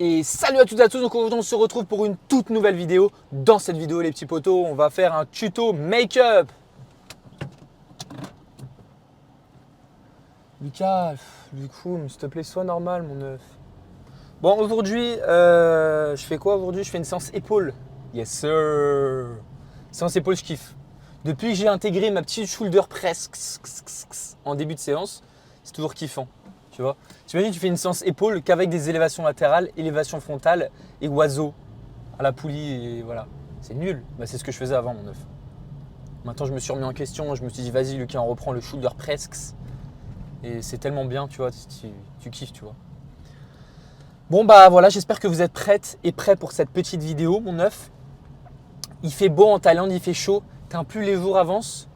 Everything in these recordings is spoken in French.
Et salut à toutes et à tous, donc aujourd'hui on se retrouve pour une toute nouvelle vidéo. Dans cette vidéo les petits potos, on va faire un tuto make-up. Lucas, du coup, s'il te plaît, sois normal mon œuf. Bon aujourd'hui, je fais quoi aujourd'hui? Je fais une séance épaule. Yes sir. Séance épaule, je kiffe. Depuis que j'ai intégré ma petite shoulder press en début de séance, c'est toujours kiffant. Tu vois, t'imagines, tu fais une séance épaule qu'avec des élévations latérales, élévation frontale et oiseau à la poulie et voilà. C'est nul. Bah, c'est ce que je faisais avant mon œuf. Maintenant je me suis remis en question, je me suis dit vas-y Lucas, on reprend le shoulder press. Et c'est tellement bien, tu vois, tu kiffes, tu vois. Bon bah voilà, j'espère que vous êtes prêtes et prêts pour cette petite vidéo, mon œuf. Il fait beau en Thaïlande, il fait chaud. Plus les jours avancent,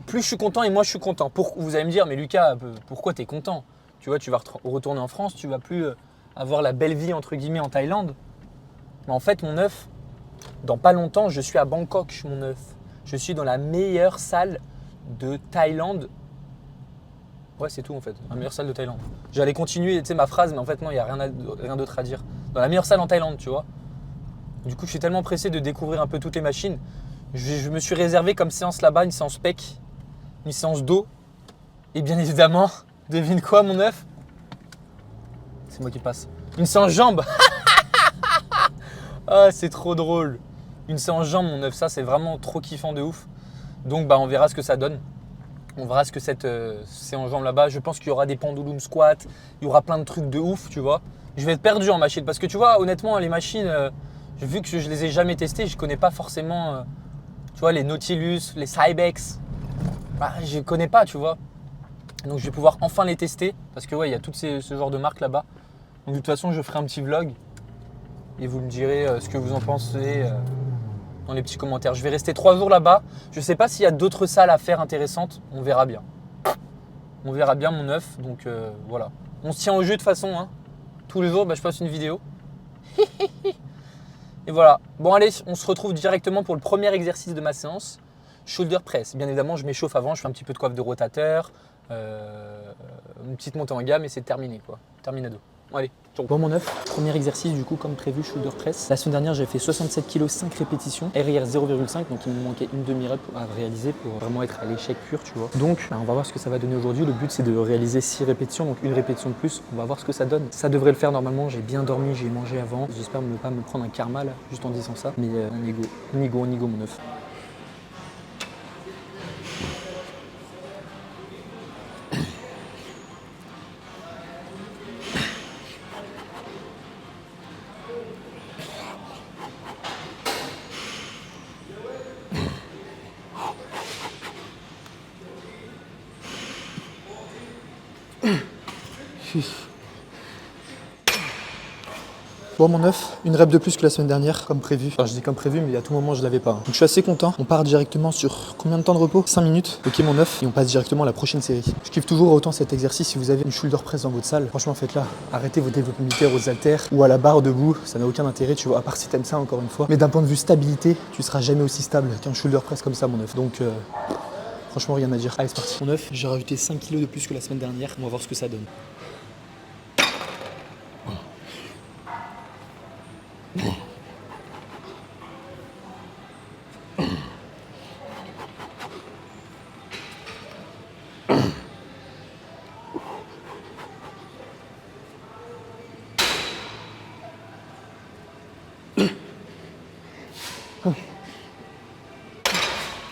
plus je suis content et moi je suis content. Vous allez me dire, mais Lucas, pourquoi tu es content? Tu vois, tu vas retourner en France, tu vas plus avoir la belle vie entre guillemets en Thaïlande. Mais en fait, mon œuf, dans pas longtemps, je suis à Bangkok, mon œuf. Je suis dans la meilleure salle de Thaïlande. Ouais, c'est tout en fait, la meilleure salle de Thaïlande. J'allais continuer, tu sais, ma phrase, mais en fait non, il n'y a rien d'autre à dire. Dans la meilleure salle en Thaïlande, tu vois. Du coup, je suis tellement pressé de découvrir un peu toutes les machines. Je me suis réservé comme séance là-bas, une séance pec, une séance dos. Et bien évidemment, devine quoi mon œuf? C'est moi qui passe. Une séance jambes. Ah, c'est trop drôle. Une séance jambes mon œuf, ça c'est vraiment trop kiffant de ouf. Donc bah on verra ce que ça donne. On verra ce que cette séance jambes là-bas. Je pense qu'il y aura des pendulum squats, il y aura plein de trucs de ouf, tu vois. Je vais être perdu en machine parce que tu vois, honnêtement, les machines, vu que je les ai jamais testées, je connais pas forcément, tu vois, les Nautilus, les Cybex. Bah, je connais pas, tu vois. Donc je vais pouvoir enfin les tester parce que ouais, il y a tout ce genre de marques là-bas. Donc de toute façon, je ferai un petit vlog et vous me direz ce que vous en pensez dans les petits commentaires. Je vais rester 3 jours là-bas. Je ne sais pas s'il y a d'autres salles à faire intéressantes. On verra bien. On verra bien mon œuf. Donc voilà. On se tient au jeu de toute façon. Hein. Tous les jours, bah, je passe une vidéo. Et voilà. Bon allez, on se retrouve directement pour le premier exercice de ma séance. Shoulder press. Bien évidemment, je m'échauffe avant. Je fais un petit peu de coiffe de rotateur. Une petite montée en gamme et c'est terminé quoi. Terminado. Allez, ciao. Bon mon œuf, premier exercice du coup comme prévu, shoulder press. La semaine dernière j'ai fait 67 kg, 5 répétitions, RIR 0,5, donc il me manquait une demi-rep à réaliser pour vraiment être à l'échec pur, tu vois. Donc on va voir ce que ça va donner aujourd'hui. Le but c'est de réaliser 6 répétitions, donc une répétition de plus. On va voir ce que ça donne. Ça devrait le faire normalement, j'ai bien dormi, j'ai mangé avant. J'espère ne pas me prendre un karma là, juste en disant ça. Mais on y go mon œuf. Bon mon œuf, une rep de plus que la semaine dernière, comme prévu. Enfin je dis comme prévu, mais à tout moment je l'avais pas. Donc je suis assez content. On part directement sur combien de temps de repos? 5 minutes. Ok mon œuf, et on passe directement à la prochaine série. Je kiffe toujours autant cet exercice. Si vous avez une shoulder press dans votre salle, franchement faites-la. Arrêtez vos développements militaires aux haltères ou à la barre debout, ça n'a aucun intérêt, tu vois, à part si t'aimes ça encore une fois. Mais d'un point de vue stabilité, tu seras jamais aussi stable qu'un shoulder press comme ça mon œuf. Donc franchement rien à dire. Allez c'est parti. Mon œuf, j'ai rajouté 5 kg de plus que la semaine dernière. On va voir ce que ça donne.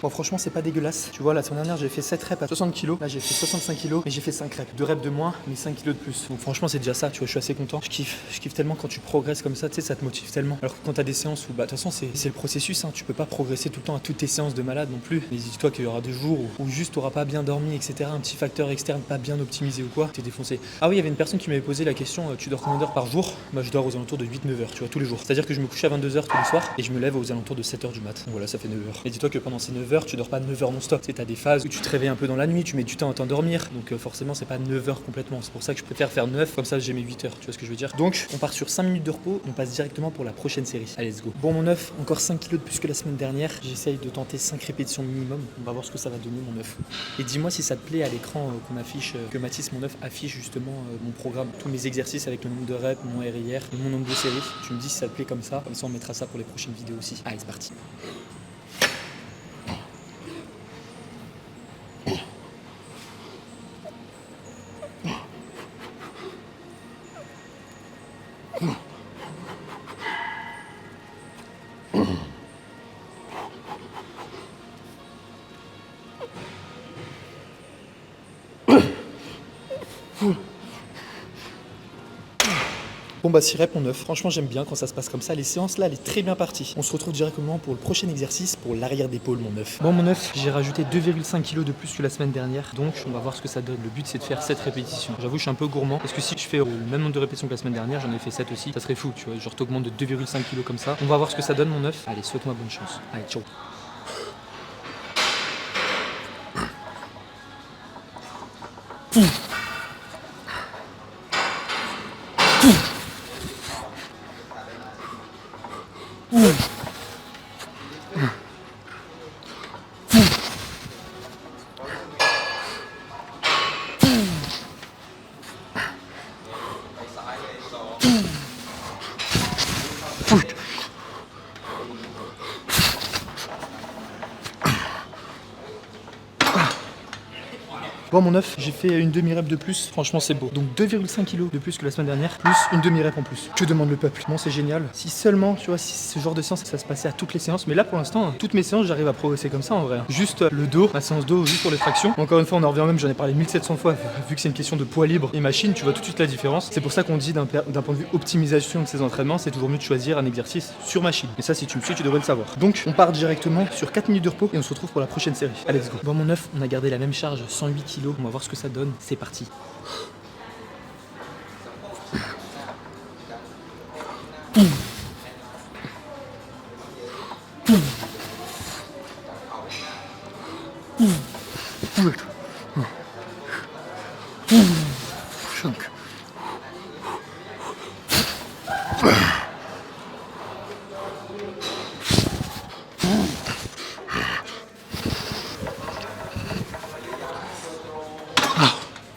Bon franchement c'est pas dégueulasse. Tu vois la semaine dernière j'ai fait 7 reps à 60 kg. Là j'ai fait 65 kg et j'ai fait 5 reps. 2 reps de moins mais 5 kg de plus. Donc franchement c'est déjà ça, tu vois, je suis assez content. Je kiffe tellement quand tu progresses comme ça, tu sais, ça te motive tellement. Alors que quand t'as des séances où bah de toute façon c'est le processus, hein. Tu peux pas progresser tout le temps à toutes tes séances de malade non plus. Mais dis-toi qu'il y aura des jours où juste t'auras pas bien dormi, etc. Un petit facteur externe pas bien optimisé ou quoi, t'es défoncé. Ah oui, il y avait une personne qui m'avait posé la question, tu dors combien d'heures par jour? Bah je dors aux alentours de 8-9 heures, tu vois, tous les jours. C'est-à-dire que je me couche à 22 h tous les soirs et je me lève aux alentours de 7 h du mat. Donc voilà, ça fait 9 heures. Et dis-toi que pendant ces 9 9 heures, tu dors pas 9 heures non-stop. Tu as des phases où tu te réveilles un peu dans la nuit, tu mets du temps à t'endormir. Donc forcément, c'est pas 9 heures complètement. C'est pour ça que je préfère faire 9, comme ça j'ai mes 8 heures. Tu vois ce que je veux dire? Donc, on part sur 5 minutes de repos, on passe directement pour la prochaine série. Allez, let's go. Bon, mon œuf, encore 5 kilos de plus que la semaine dernière. J'essaye de tenter 5 répétitions minimum. On va voir ce que ça va donner, mon œuf. Et dis-moi si ça te plaît à l'écran qu'on affiche, que Mathis, mon œuf, affiche justement mon programme, tous mes exercices avec le nombre de reps, mon RIR, et mon nombre de séries. Tu me dis si ça te plaît comme ça on mettra ça pour les prochaines vidéos aussi. Allez, c'est parti. Bon bah 6 reps mon œuf, franchement j'aime bien quand ça se passe comme ça, les séances là elle est très bien partie. On se retrouve directement pour le prochain exercice pour l'arrière d'épaule mon œuf. Bon mon œuf, j'ai rajouté 2,5 kg de plus que la semaine dernière, donc on va voir ce que ça donne. Le but c'est de faire 7 répétitions. J'avoue je suis un peu gourmand, parce que si je fais le même nombre de répétitions que la semaine dernière, j'en ai fait 7 aussi, ça serait fou tu vois, genre t'augmentes de 2,5 kg comme ça. On va voir ce que ça donne mon œuf. Allez, souhaite-moi bonne chance. Allez, ciao. Bon mon œuf, j'ai fait une demi-rep de plus, franchement c'est beau. Donc 2,5 kg de plus que la semaine dernière, plus une demi-rep en plus. Que demande le peuple? Bon c'est génial. Si seulement, tu vois, si ce genre de séance, ça se passait à toutes les séances. Mais là pour l'instant, toutes mes séances, j'arrive à progresser comme ça en vrai. Juste le dos, ma séance dos, juste pour les tractions. Encore une fois, on en revient même, j'en ai parlé 1700 fois, vu que c'est une question de poids libre et machine, tu vois tout de suite la différence. C'est pour ça qu'on dit d'un point de vue optimisation de ses entraînements, c'est toujours mieux de choisir un exercice sur machine. Et ça, si tu me suis, tu devrais le savoir. Donc on part directement sur 4 minutes de repos et on se retrouve pour la prochaine série. Allez, let's go. Bon mon œuf, on a gardé la même charge, 108 kg. On va voir ce que ça donne. C'est parti.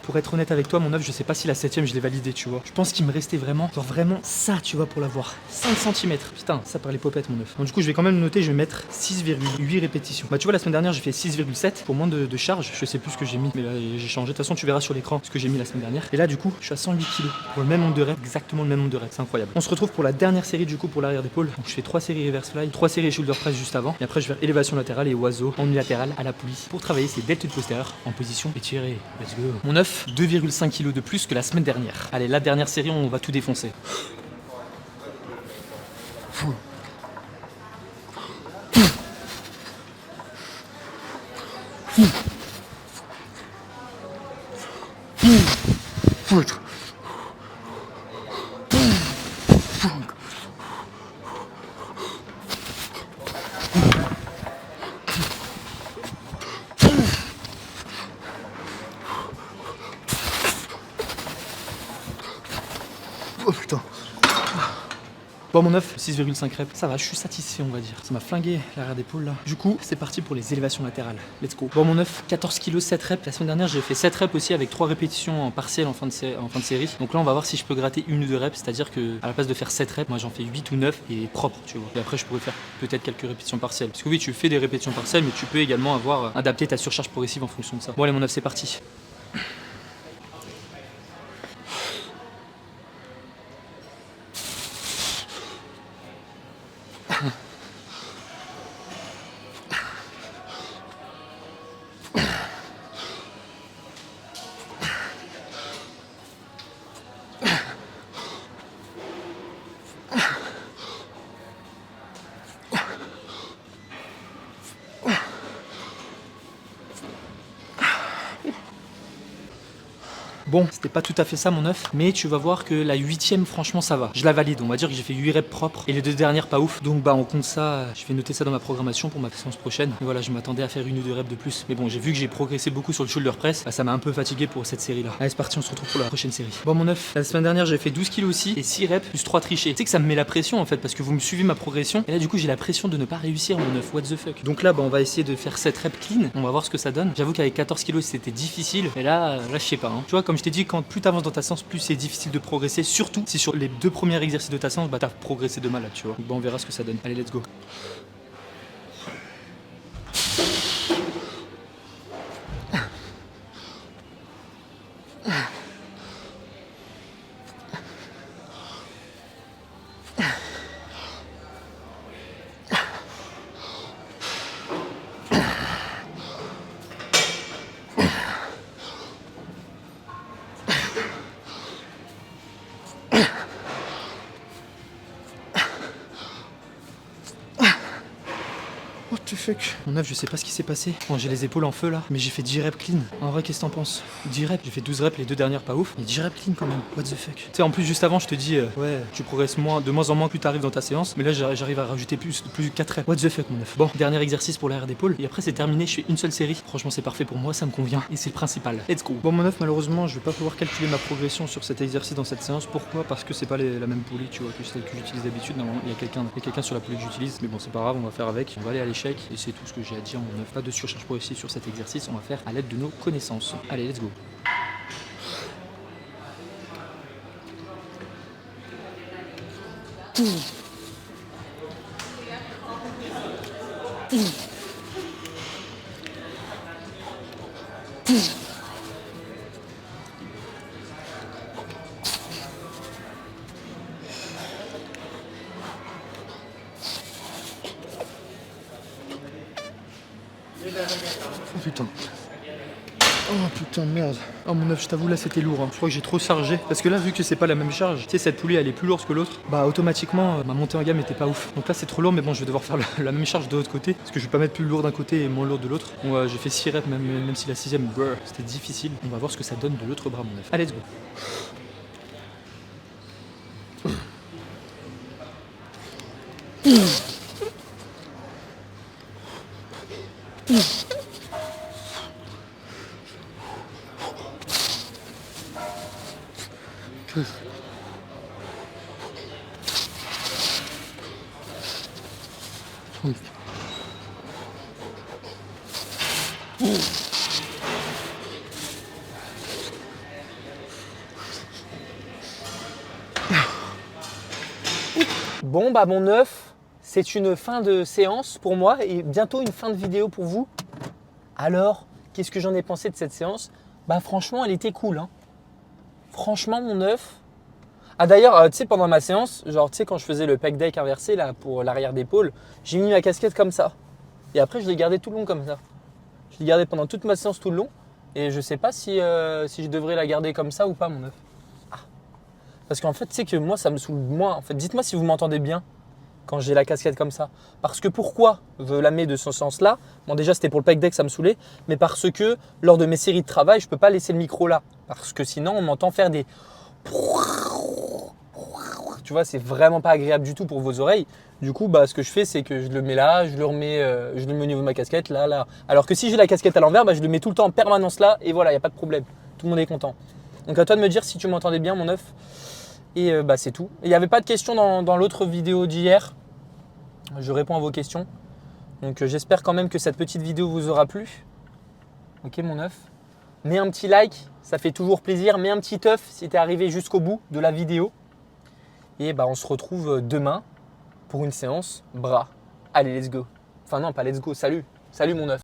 Pour être honnête avec toi, mon œuf, je sais pas si la 7ème je l'ai validée, tu vois. Je pense qu'il me restait vraiment, genre vraiment ça, tu vois, pour l'avoir. 5 cm. Putain, ça par les popettes, mon œuf. Donc du coup, je vais quand même noter, je vais mettre 6,8 répétitions. Bah tu vois, la semaine dernière, j'ai fait 6,7 pour moins de charge. Je sais plus ce que j'ai mis, mais là, j'ai changé. De toute façon, tu verras sur l'écran ce que j'ai mis la semaine dernière. Et là, du coup, je suis à 108 kg pour le même nombre de reps, exactement le même nombre de reps. C'est incroyable. On se retrouve pour la dernière série, du coup, pour l'arrière d'épaule. Donc je fais 3 séries reverse fly, 3 séries shoulder press juste avant. Et après, je vais faire élévation latérale et oiseau en unilatéral à la poulie pour travailler ces deltoïdes postérieurs en position étirée. Let's go. Mon œuf, 2,5 kg de plus que la semaine dernière. Allez, la dernière série, on va tout défoncer. Oh putain. Bon mon œuf, 6,5 reps, ça va, je suis satisfait on va dire. Ça m'a flingué l'arrière d'épaule là. Du coup, c'est parti pour les élévations latérales. Let's go. Bon mon œuf, 14 kg, 7 reps. La semaine dernière, j'ai fait 7 reps aussi avec 3 répétitions en partiel en fin de série. Donc là, on va voir si je peux gratter une ou deux reps, c'est-à-dire que à la place de faire 7 reps, moi j'en fais 8 ou 9 et propre, tu vois. Et après, je pourrais faire peut-être quelques répétitions partielles. Parce que oui, tu fais des répétitions partielles, mais tu peux également avoir adapté ta surcharge progressive en fonction de ça. Bon allez mon œuf, c'est parti. Bon, c'était pas tout à fait ça mon œuf, mais tu vas voir que la 8ème, franchement, ça va. Je la valide, on va dire que j'ai fait 8 reps propres et les 2 dernières pas ouf. Donc bah on compte ça, je vais noter ça dans ma programmation pour ma séance prochaine. Et voilà, je m'attendais à faire 1 ou 2 reps de plus. Mais bon, j'ai vu que j'ai progressé beaucoup sur le shoulder press, bah, ça m'a un peu fatigué pour cette série là. Allez, c'est parti, on se retrouve pour la prochaine série. Bon mon œuf, la semaine dernière j'ai fait 12 kilos aussi et 6 reps plus 3 trichés. Tu sais que ça me met la pression en fait parce que vous me suivez ma progression et là du coup j'ai la pression de ne pas réussir mon œuf, what the fuck. Donc là bah on va essayer de faire 7 reps clean, on va voir ce que ça donne. J'avoue qu'avec 14 kilos c'était difficile et là je sais pas hein. Tu vois comme je t'ai dit, quand plus t'avances dans ta séance plus c'est difficile de progresser, surtout si sur les 2 premiers exercices de ta séance bah t'as progressé de malade tu vois. Donc bah on verra ce que ça donne. Allez let's go. What the fuck. Mon œuf, je sais pas ce qui s'est passé. Bon, j'ai les épaules en feu là, mais j'ai fait 10 reps clean. En vrai, qu'est-ce que t'en penses? 10 reps, j'ai fait 12 reps, les 2 dernières pas ouf, mais 10 reps clean quand même. What the fuck. Tu sais, en plus, juste avant, je te dis, ouais, tu progresses de moins en moins plus t'arrives dans ta séance, mais là, j'arrive à rajouter plus 4 reps. What the fuck, mon œuf. Bon, dernier exercice pour l'arrière d'épaule, et après, c'est terminé, je fais une seule série. Franchement, c'est parfait pour moi, ça me convient, et c'est le principal. Let's go. Bon, mon œuf, malheureusement, je vais pas pouvoir calculer ma progression sur cet exercice dans cette séance. Pourquoi? Parce que c'est pas la même poulie, tu vois, que celle que j'utilise d'habitude. Normalement, il y a quelqu'un sur la poulie que j'utilise, mais bon, c'est pas grave, on va faire avec. On va aller à l'échec, et c'est tout ce que j'ai à dire, mon œuf. Pas de surcharge progressive sur cet exercice, on va faire à l'aide de nos connaissances. Allez, let's go. Oh putain. Oh putain de merde. Oh mon œuf, je t'avoue là c'était lourd hein. Je crois que j'ai trop chargé. Parce que là vu que c'est pas la même charge, tu sais cette poulie elle est plus lourde que l'autre, bah automatiquement ma montée en gamme était pas ouf. Donc là c'est trop lourd mais bon je vais devoir faire la même charge de l'autre côté. Parce que je vais pas mettre plus lourd d'un côté et moins lourd de l'autre. Bon j'ai fait 6 reps même si la 6ème c'était difficile. On va voir ce que ça donne de l'autre bras mon œuf. Allez let's go. Bon bah mon œuf, c'est une fin de séance pour moi et bientôt une fin de vidéo pour vous. Alors, qu'est-ce que j'en ai pensé de cette séance? Bah franchement, elle était cool. Hein. Franchement, mon œuf. Ah d'ailleurs, tu sais, pendant ma séance, genre tu sais, quand je faisais le pec deck inversé là pour l'arrière d'épaule, j'ai mis ma casquette comme ça. Et après, je l'ai gardé tout le long comme ça. Je l'ai gardé pendant toute ma séance tout le long. Et je sais pas si je devrais la garder comme ça ou pas, mon œuf. Ah. Parce qu'en fait, tu sais que moi, ça me saoule moins. En fait, dites-moi si vous m'entendez bien quand j'ai la casquette comme ça. Parce que pourquoi je la mets de ce sens-là? Bon, déjà, c'était pour le pec deck, ça me saoulait. Mais parce que lors de mes séries de travail, je ne peux pas laisser le micro là. Parce que sinon, on m'entend faire des… Tu vois, c'est vraiment pas agréable du tout pour vos oreilles. Du coup, bah, ce que je fais, c'est que je le mets là, je le mets au niveau de ma casquette, là, là. Alors que si j'ai la casquette à l'envers, bah, je le mets tout le temps en permanence là. Et voilà, il n'y a pas de problème. Tout le monde est content. Donc à toi de me dire si tu m'entendais bien, mon œuf. Et bah, c'est tout. Il n'y avait pas de questions dans l'autre vidéo d'hier. Je réponds à vos questions. Donc j'espère quand même que cette petite vidéo vous aura plu. Ok mon œuf. Mets un petit like, ça fait toujours plaisir. Mets un petit œuf si tu es arrivé jusqu'au bout de la vidéo. Et bah, on se retrouve demain pour une séance bras. Allez, let's go. Enfin non, pas let's go, salut. Salut mon œuf.